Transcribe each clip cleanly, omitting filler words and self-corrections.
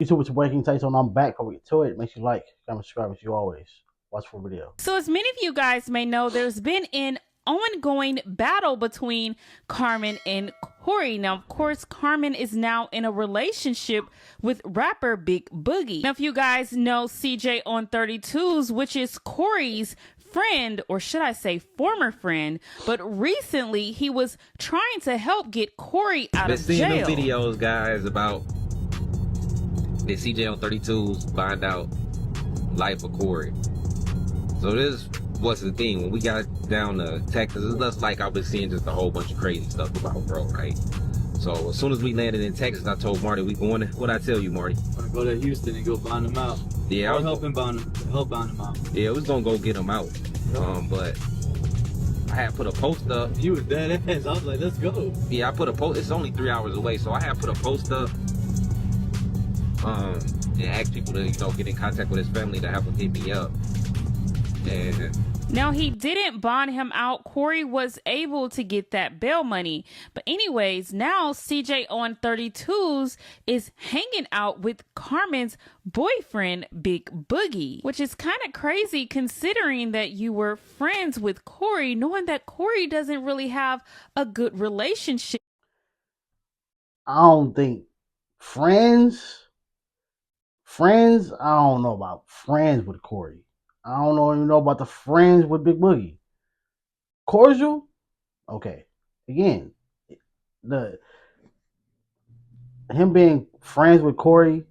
YouTube with your boy King Tyson. I'm back. Before we get to it, make sure you like, comment, subscribe as you always. Watch for video. So as many of you guys may know, there's been an ongoing battle between Carmen and Corey. Now, of course, Carmen is now in a relationship with rapper Big Boogie. Now, if you guys know CJ on 32s, which is Corey's friend, or should I say former friend, but recently he was trying to help get Corey out of jail. Been seeing the videos, guys, about the CJ on 32s find out life of Corey. So this was the thing. When we got down to Texas, it's just like I've been seeing just a whole bunch of crazy stuff about bro, right? So as soon as we landed in Texas, I told Marty we going. What'd I tell you, Marty? I'm gonna go to Houston and go bond him out. Yeah, I'll help bond him out. Yeah, we was gonna go get him out. But I had put a post up. You was dead ass. I was like, let's go. Yeah, I put a post. It's only 3 hours away, so I had put a post up. And asked people to get in contact with his family to have him hit me up. And now, he didn't bond him out. Corey was able to get that bail money. But anyways, now CJ on 32s is hanging out with Carmen's boyfriend, Big Boogie, which is kind of crazy considering that you were friends with Corey, knowing that Corey doesn't really have a good relationship. I don't think friends, I don't know about friends with Corey. I don't even know about the friends with Big Boogie. Cordial? Okay. Again, him being friends with Corey,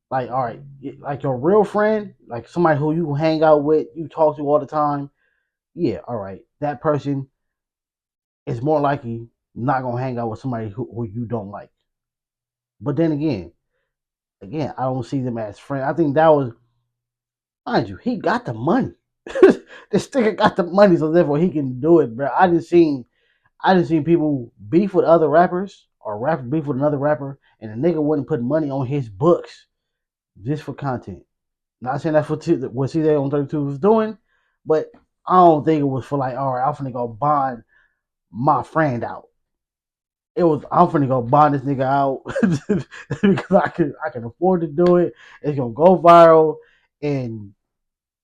like, all right, like your real friend, like somebody who you hang out with, you talk to all the time, yeah, all right. That person is more likely not gonna hang out with somebody who you don't like. But then again, I don't see them as friends. I think that was, mind you, he got the money. This nigga got the money, so therefore he can do it, bro. I just seen people beef with other rappers or rapper beef with another rapper, and the nigga wouldn't put money on his books just for content. Not saying that's what CJ on 32 was doing, but I don't think it was for like, all right, I'm finna go bond my friend out. It was, I'm finna go bond this nigga out because I can afford to do it. It's gonna go viral and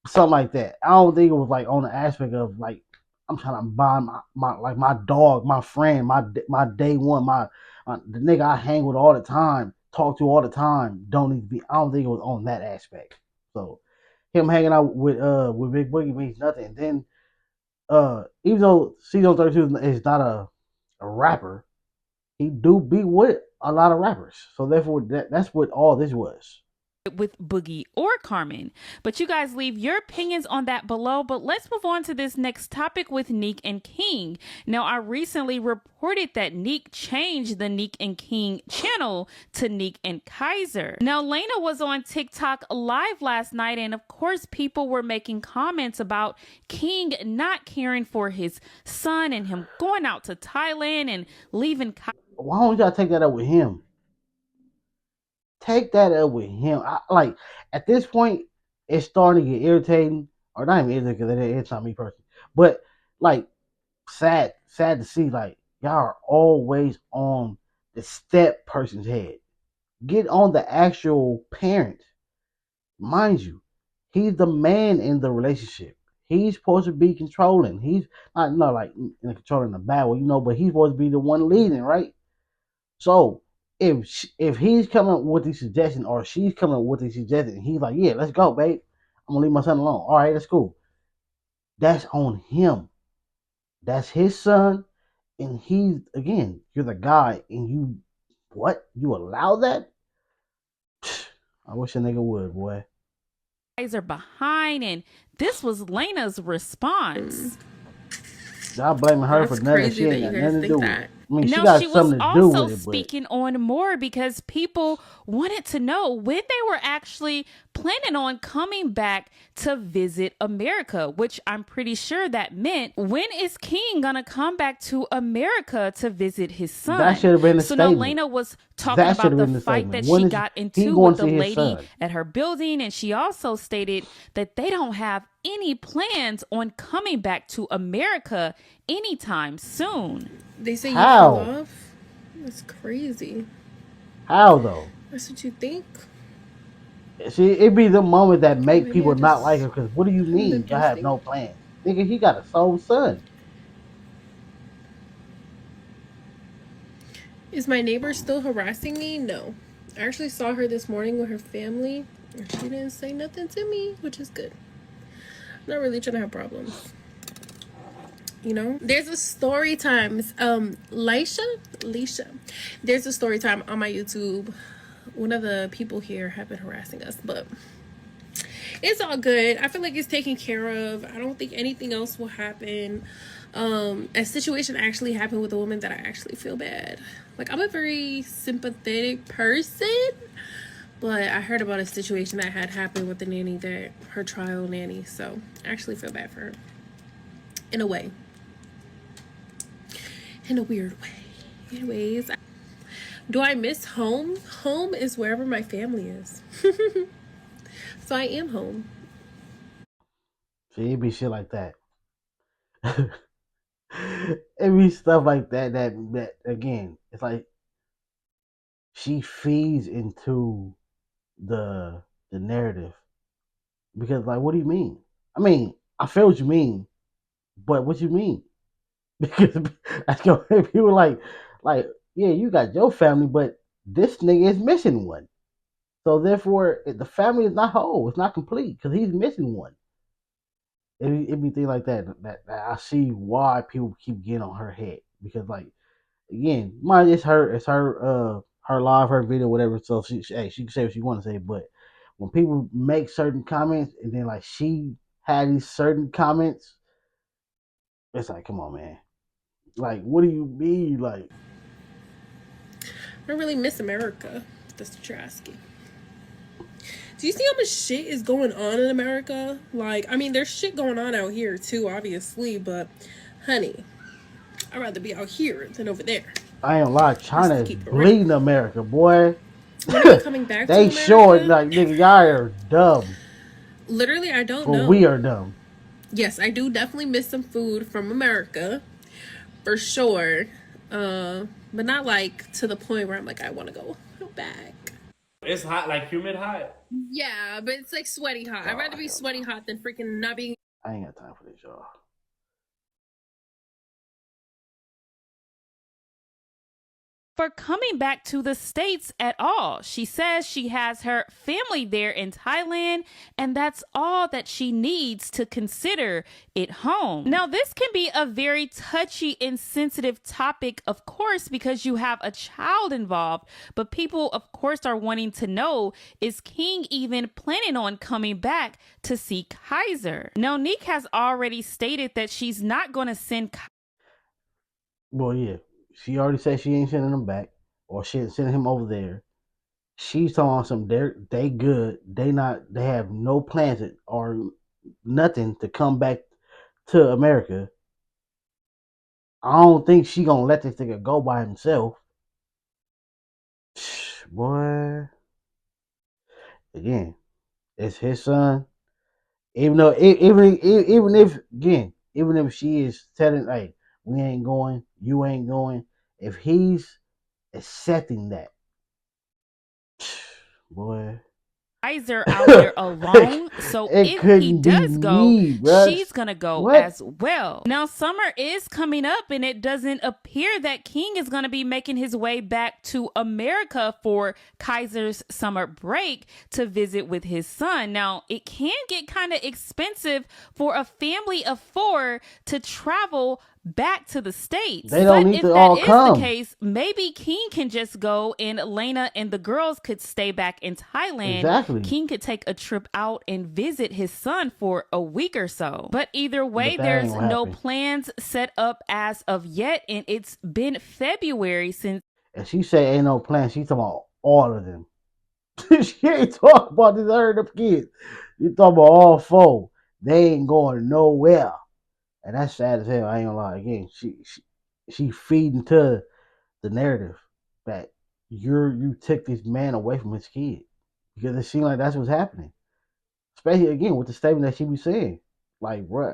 something like that. I don't think it was like on the aspect of like I'm trying to bond my dog, my friend, my day one, the nigga I hang with all the time, talk to all the time. Don't need to be. I don't think it was on that aspect. So him hanging out with Big Boogie means nothing. And then even though CJ32 is not a rapper, he do be with a lot of rappers. So therefore, that's what all this was. With Boogie or Carmen. But you guys leave your opinions on that below. But let's move on to this next topic with Neek and King. Now, I recently reported that Neek changed the Neek and King channel to Neek and Kaiser. Now, Lena was on TikTok live last night, and of course, people were making comments about King not caring for his son and him going out to Thailand and leaving. Why don't y'all take that up with him? Take that up with him. Like, at this point, it's starting to get irritating, or not even irritating because it's not me personally, but like sad to see like y'all are always on the step person's head. Get on the actual parent. Mind you, he's the man in the relationship. He's supposed to be controlling. He's not like in controlling the bad way, but he's supposed to be the one leading, right? So if he's coming with the suggestion or she's coming with the suggestion, and he's like, yeah, let's go, babe. I'm gonna leave my son alone. All right, that's cool. That's on him. That's his son, and you're the guy, and you allow that? I wish a nigga would, boy. Are behind, and this was Lena's response. Y'all blaming her for nothing. She ain't got nothing to do with it. I mean, she got something to do with it. She was also speaking on more because people wanted to know when they were actually planning on coming back to visit America, which I'm pretty sure that meant, when is King gonna come back to America to visit his son? That should have been the statement. So now Lena was talking about the fight that she got into with the lady at her building, and she also stated that they don't have any plans on coming back to America anytime soon. They say you fell off? That's crazy. How though? That's what you think? See, it be the moment that Or make maybe people I not like just her. Because what do you haven't mean been y'all have posting. no plans, nigga? He got a soul son. Is my neighbor still harassing me? No. I actually saw her this morning with her family, and she didn't say nothing to me, which is good. I'm not really trying to have problems. You know? There's a story time. Leisha. There's a story time on my YouTube. One of the people here have been harassing us, but it's all good. I feel like it's taken care of. I don't think anything else will happen. A situation actually happened with a woman that I actually feel bad. Like, I'm a very sympathetic person, but I heard about a situation that had happened with the nanny, that her trial nanny. So I actually feel bad for her in a way, in a weird way. Anyways, do I miss home? Home is wherever my family is. So I am home. See, it be shit like that. It be stuff like that. That again, it's like she feeds into the the narrative because, like, what do you mean? I mean, I feel what you mean, but what you mean? Because that's gonna make people like, yeah, you got your family, but this nigga is missing one. So therefore, the family is not whole. It's not complete because he's missing one. It be things like that I see why people keep getting on her head because, like, again, mine it's her live, her video, whatever. So hey, she can say what she want to say, but when people make certain comments and then like she had these certain comments, it's like, come on, man. Like, what do you mean? Like, I don't really miss America. That's what you're asking. Do you see how much shit is going on in America? Like, I mean, there's shit going on out here too, obviously, but honey, I'd rather be out here than over there. I ain't gonna lie, Just China to is keep it real. bleeding America, boy. When are you coming back to They showing America? like, nigga, y'all are dumb, Literally, I don't for we know. are dumb. Yes, I do definitely miss some food from America, for sure. But not like to the point where I'm like, I want to go back. It's hot, like humid hot. Yeah, but it's like sweaty hot. I'd Oh rather be hell sweaty no, hot than freaking not being. I ain't got time for this, y'all. For coming back to the States at all. She says she has her family there in Thailand, and that's all that she needs to consider it home. Now, this can be a very touchy and sensitive topic, of course, because you have a child involved, but people, of course, are wanting to know, is King even planning on coming back to see Kaiser? Now, Nick has already stated that she's not going to send. Well, yeah, she already said she ain't sending him back, or she ain't sending him over there. She's talking some they good. They have no plans or nothing to come back to America. I don't think she gonna let this nigga go by himself. Boy, again, it's his son. Even though even if again, even if she is telling, hey, we ain't going, you ain't going, if he's accepting that, boy, Kaiser out there alone. So it if he couldn't be does go, me, bruh. she's going to go What? as well. Now, summer is coming up, and it doesn't appear that King is going to be making his way back to America for Kaiser's summer break to visit with his son. Now, it can get kind of expensive for a family of 4 to travel back to the States. They don't But need if to that all is the come. case, maybe King can just go and Lena and the girls could stay back in Thailand. Exactly. King could take a trip out and visit his son for a week or so. But either way, But that ain't there's gonna no happen. plans set up as of yet, and it's been February since. And she say ain't no plan. She talking about all of them. She ain't talking about this herd of kids. You talking about all 4. They ain't going nowhere. And that's sad as hell. I ain't gonna lie. Again, she feeding to the narrative that you took this man away from his kid because it seemed like that's what's happening. Especially again with the statement that she be saying, like, bro,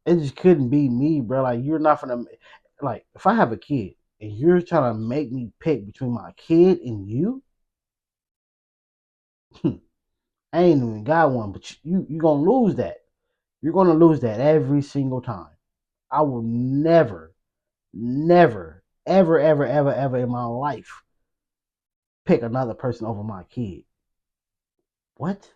it just couldn't be me, bro. Like, you're not gonna, like, if I have a kid and you're trying to make me pick between my kid and you, I ain't even got one, but you gonna lose that. You're gonna lose that every single time. I will never, never, ever, ever, ever, ever in my life pick another person over my kid. What?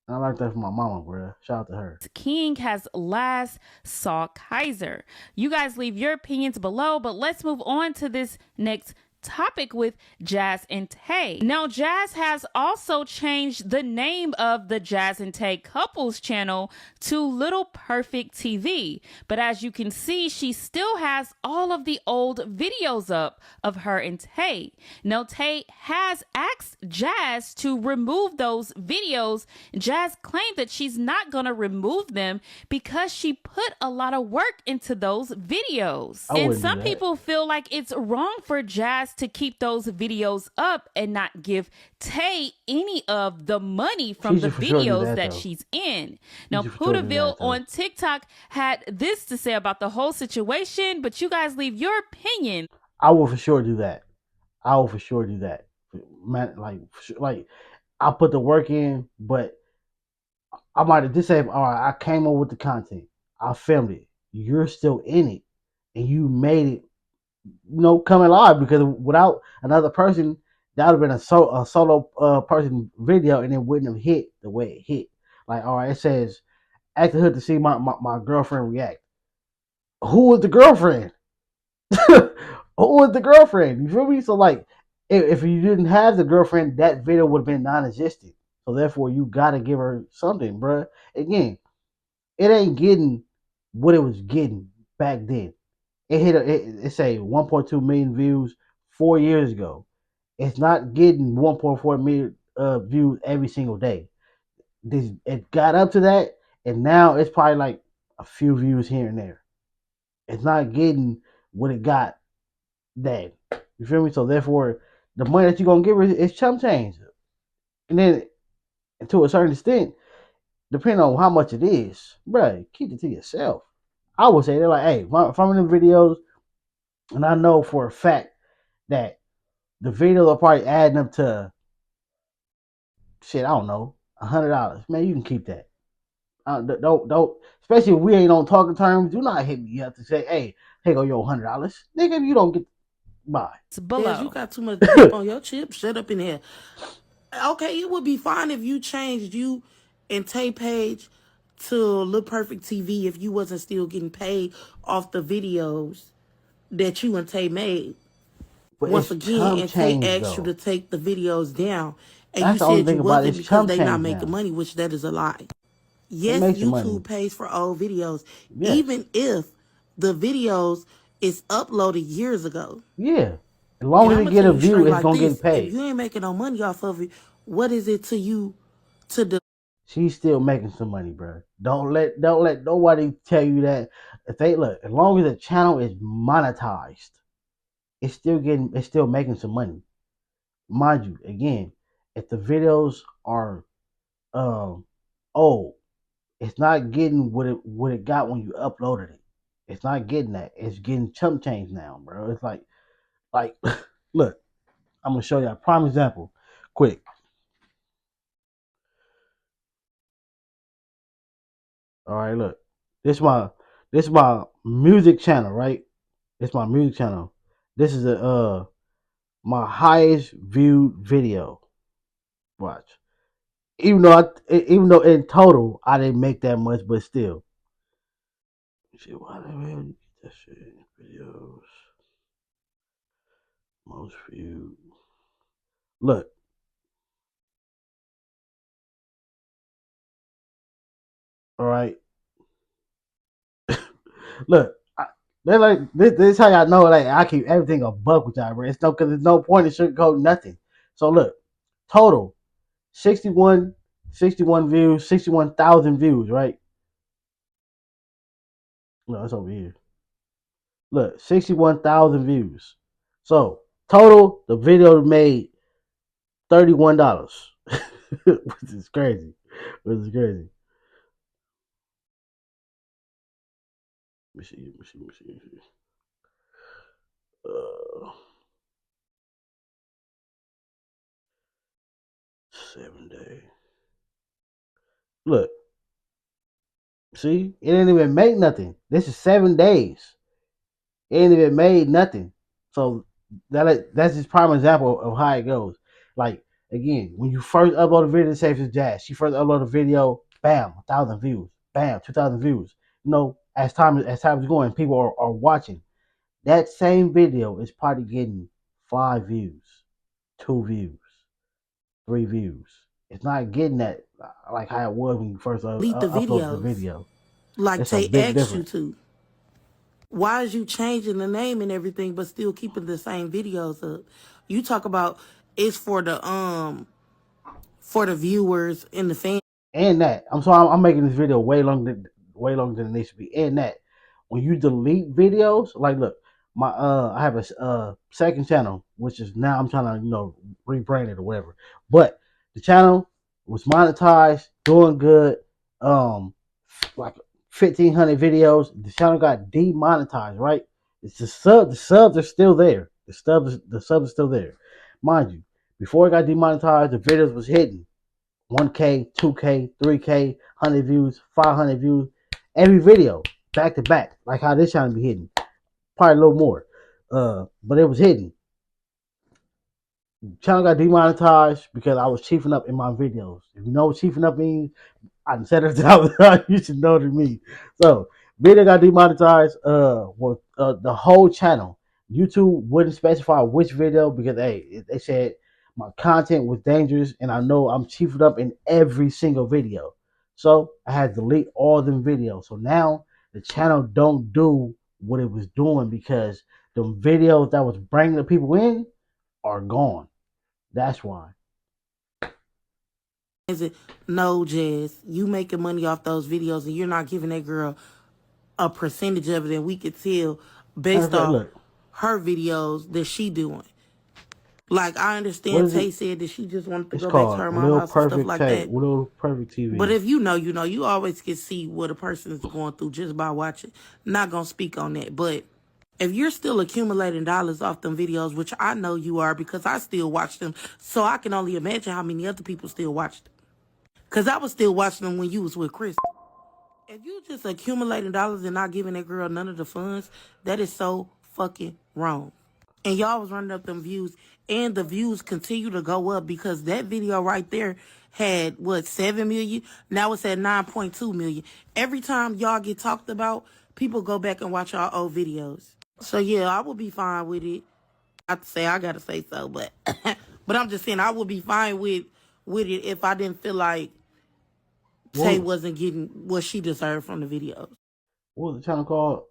I like that from my mama, bro. Shout out to her. King has last saw Kaiser. You guys leave your opinions below, but let's move on to this next topic with Jazz and TAE. Now, Jazz has also changed the name of the Jazz and TAE couples channel to Little Perfect TV. But as you can see, she still has all of the old videos up of her and TAE. Now, TAE has asked Jazz to remove those videos. Jazz claimed that she's not going to remove them because she put a lot of work into those videos. And some people feel like it's wrong for Jazz to keep those videos up and not give TAE any of the money from the videos that she's in. Now, Pudaville on TikTok had this to say about the whole situation, but you guys leave your opinion. I will for sure do that. I will for sure do that. Man, like I put the work in, but I might have just said, all right, I came up with the content. I filmed it. You're still in it, and you made it, come alive. Because without another person, that would have been a solo person video, and it wouldn't have hit the way it hit. Like, all right, it says, ask the hood to see my girlfriend react. Who was the girlfriend? Who was the girlfriend? You feel me? So like, if you didn't have the girlfriend, that video would have been non-existent. So therefore, you gotta give her something, bruh. Again, it ain't getting what it was getting back then. It hit it say 1.2 million views 4 years ago. It's not getting 1.4 million views every single day. It got up to that, and now it's probably like a few views here and there. It's not getting what it got then. You feel me? So therefore, the money that you're gonna give her is chump change. And then to a certain extent, depending on how much it is, bro, keep it to yourself. I would say they're like, hey, if I'm in the videos, and I know for a fact that the videos are probably adding up to shit, I don't know, $100. Man, you can keep that. Don't. Especially if we ain't on talking terms. Do not hit me up to say, hey, here go your $100, nigga. If you don't get, bye. Below. You got too much dip on your chip. Shut up in here. Okay, it would be fine if you changed you and TAE page to Look Perfect TV if you wasn't still getting paid off the videos that you and TAE made. But Once it's again, chump and TAE change asked you to though. take the videos down, and you That's the only said you thing about it. wasn't It's because chump they not change making now. money, which that is a lie. They Yes, make some money. YouTube pays for old videos, Yes. even if the videos is uploaded years ago. Yeah. As long And as I'm it gonna get tell a you view, straight it's like gonna get this: if paid. you ain't making no money off of it, what is it to you to do? She's still making some money, bro. Don't let nobody tell you that. If they look, as long as the channel is monetized, it's still making some money. Mind you, again, if the videos are um old, it's not getting what it got when you uploaded it. It's not getting that. It's getting chump change now, bro. It's like look, I'm gonna show you a prime example. Quick. All right, look. This my music channel, right? It's my music channel. This is a my highest viewed video. Watch. Even though in total I didn't make that much, but still. Shit, why the hell you get that shit? Videos most viewed. Look, all right. Look, they're like this is how y'all know like I keep everything a buck with y'all, bro. It's no because there's no point in sugarcoating nothing. So look, total 61, 61 views, 61,000 views, right? No, it's over here. Look, 61,000 views. So total, the video made $31, which is crazy. Which is crazy. Let me see. Uh, 7 days. Look, see, it didn't even make nothing. This is 7 days. It ain't even made nothing. So that's just prime example of how it goes. Like again, when you first upload a video, say for Jazz, she first uploaded a video, bam, 1,000 views, bam, 2,000 views. You know, as time is going, people are watching. That same video is probably getting 5 views, 2 views, 3 views. It's not getting that like how it was when you first delete the uploaded the videos video. like It's a Tay big asked you difference. to. Why is you changing the name and everything but still keeping the same videos up? You talk about it's for the viewers and the fans. And that I'm making this video way longer than it needs to be. And that when you delete videos, like look, my I have a second channel, which is now I'm trying to rebrand it or whatever. But the channel was monetized, doing good, like 1,500 videos. The channel got demonetized, right? It's the subs are still there. The subs are still there, mind you. Before it got demonetized, the videos was hidden. 1K, 2K, 3K, 100 views, 500 views, every video back to back, like how this channel be hidden. Probably a little more, but it was hidden. Channel got demonetized because I was chiefing up in my videos. If you know what chiefing up means, I said it out. You should know what it means. So video got demonetized. The whole channel. YouTube wouldn't specify which video because they said my content was dangerous, and I know I'm chiefed up in every single video. So I had to delete all them videos. So now the channel don't do what it was doing because the videos that was bringing the people in are gone. That's why. No, Jazz, you making money off those videos and you're not giving that girl a percentage of it, and we could tell Matter of based fact, off look, her videos that she doing. Like, I what understand is it? Tay said that she just wanted to It's go back to called her mom's Little house and stuff Perfect like Tape, that. Little Perfect But TV. if you always can see what a person is going through just by watching. Not gonna speak on that, but if you're still accumulating dollars off them videos, which I know you are because I still watch them, so I can only imagine how many other people still watch them. Because I was still watching them when you was with Chris. If you just accumulating dollars and not giving that girl none of the funds, that is so fucking wrong. And y'all was running up them views, and the views continue to go up because that video right there had 7 million. Now it's at 9.2 million. Every time y'all get talked about, people go back and watch our old videos. So yeah, I would be fine with it. I gotta say so, but but I'm just saying I would be fine with it if I didn't feel like Tay What, wasn't getting what she deserved from the videos. what was the channel called?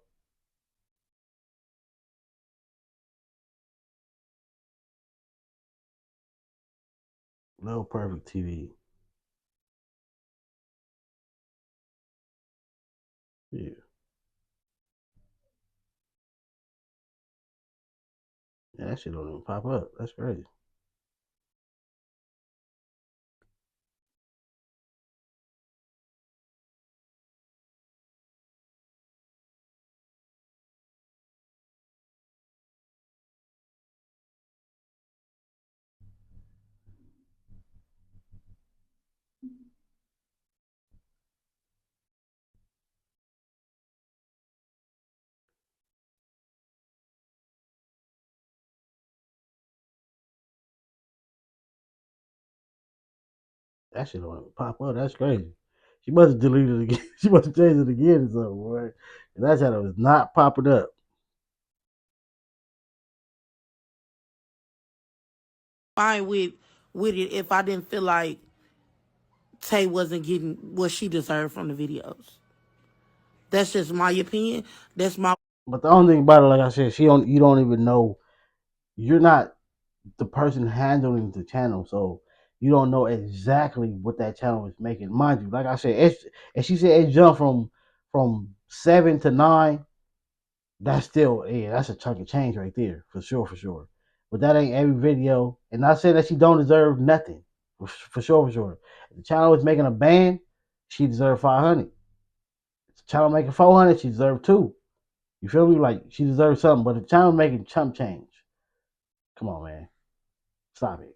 Little Perfect TV. Yeah. Yeah, that shit don't even pop up. That's crazy. That shit don't even pop up. That's crazy. She must have deleted it again. She must have changed it again or something, boy. That channel was not popping up. Fine with it if I didn't feel like Tay wasn't getting what she deserved from the videos. That's just my opinion. That's my But the only thing about it, like I said, you don't even know. You're not the person handling the channel, so you don't know exactly what that channel is making. Mind you, like I said, and she said it jumped from 7 to 9. That's still that's a chunk of change right there for sure, for sure. But that ain't every video, and not saying that she don't deserve nothing for sure, for sure. If the channel is making a band, she deserved 500. If the channel making 400, she deserved two. You feel me? Like she deserves something. But if the channel making chump change, come on, man, stop it.